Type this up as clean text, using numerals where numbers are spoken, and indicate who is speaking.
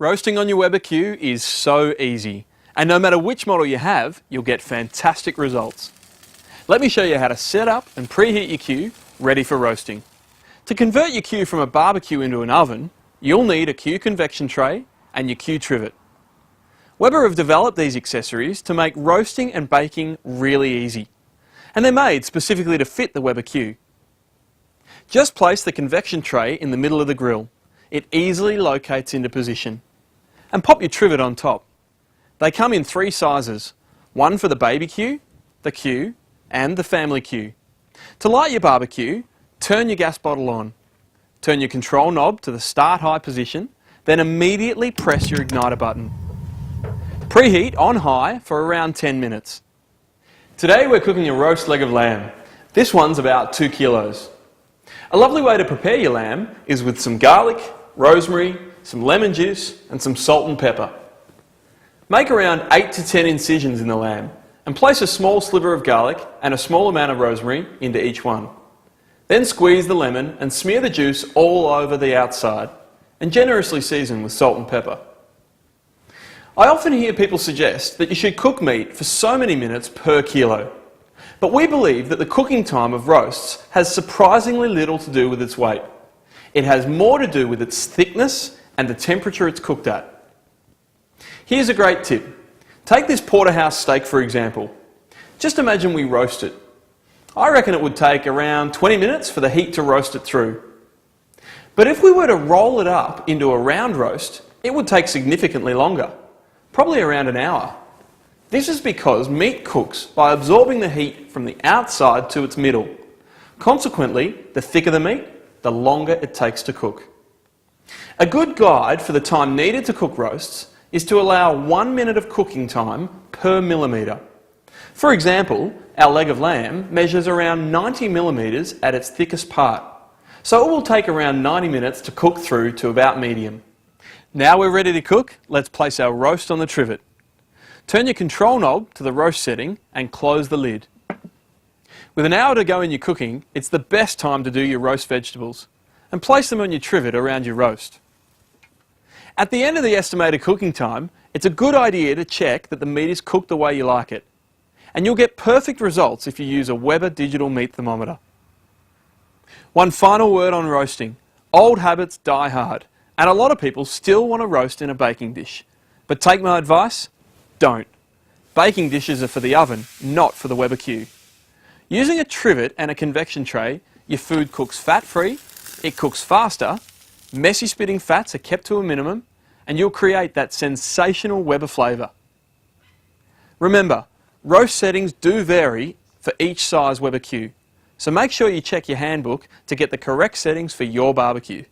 Speaker 1: Roasting on your Weber Q is so easy, and no matter which model you have, you'll get fantastic results. Let me show you how to set up and preheat your Q ready for roasting. To convert your Q from a barbecue into an oven, you'll need a Q convection tray and your Q trivet. Weber have developed these accessories to make roasting and baking really easy, and they're made specifically to fit the Weber Q. Just place the convection tray in the middle of the grill. It easily locates into position. And pop your trivet on top. They come in 3 sizes, one for the baby Q, the Q, and the family Q. To light your barbecue, turn your gas bottle on. Turn your control knob to the start high position, then immediately press your igniter button. Preheat on high for around 10 minutes. Today we're cooking a roast leg of lamb. This one's about 2 kilos. A lovely way to prepare your lamb is with some garlic, rosemary, some lemon juice and some salt and pepper. Make around 8 to 10 incisions in the lamb and place a small sliver of garlic and a small amount of rosemary into each one. Then squeeze the lemon and smear the juice all over the outside and generously season with salt and pepper. I often hear people suggest that you should cook meat for so many minutes per kilo, but we believe that the cooking time of roasts has surprisingly little to do with its weight. It has more to do with its thickness and the temperature it's cooked at. Here's a great tip. Take this porterhouse steak for example. Just imagine we roast it. I reckon it would take around 20 minutes for the heat to roast it through. But if we were to roll it up into a round roast, it would take significantly longer, probably around an hour. This is because meat cooks by absorbing the heat from the outside to its middle. Consequently, the thicker the meat, the longer it takes to cook. A good guide for the time needed to cook roasts is to allow 1 minute of cooking time per millimetre. For example, our leg of lamb measures around 90 millimetres at its thickest part, so it will take around 90 minutes to cook through to about medium. Now we're ready to cook, let's place our roast on the trivet. Turn your control knob to the roast setting and close the lid. With an hour to go in your cooking, it's the best time to do your roast vegetables, and place them on your trivet around your roast. At the end of the estimated cooking time, it's a good idea to check that the meat is cooked the way you like it. And you'll get perfect results if you use a Weber digital meat thermometer. One final word on roasting. Old habits die hard, and a lot of people still want to roast in a baking dish. But take my advice, don't. Baking dishes are for the oven, not for the Weber Q. Using a trivet and a convection tray, your food cooks fat-free, it cooks faster, messy spitting fats are kept to a minimum, and you'll create that sensational Weber flavour. Remember, roast settings do vary for each size Weber Q, so make sure you check your handbook to get the correct settings for your barbecue.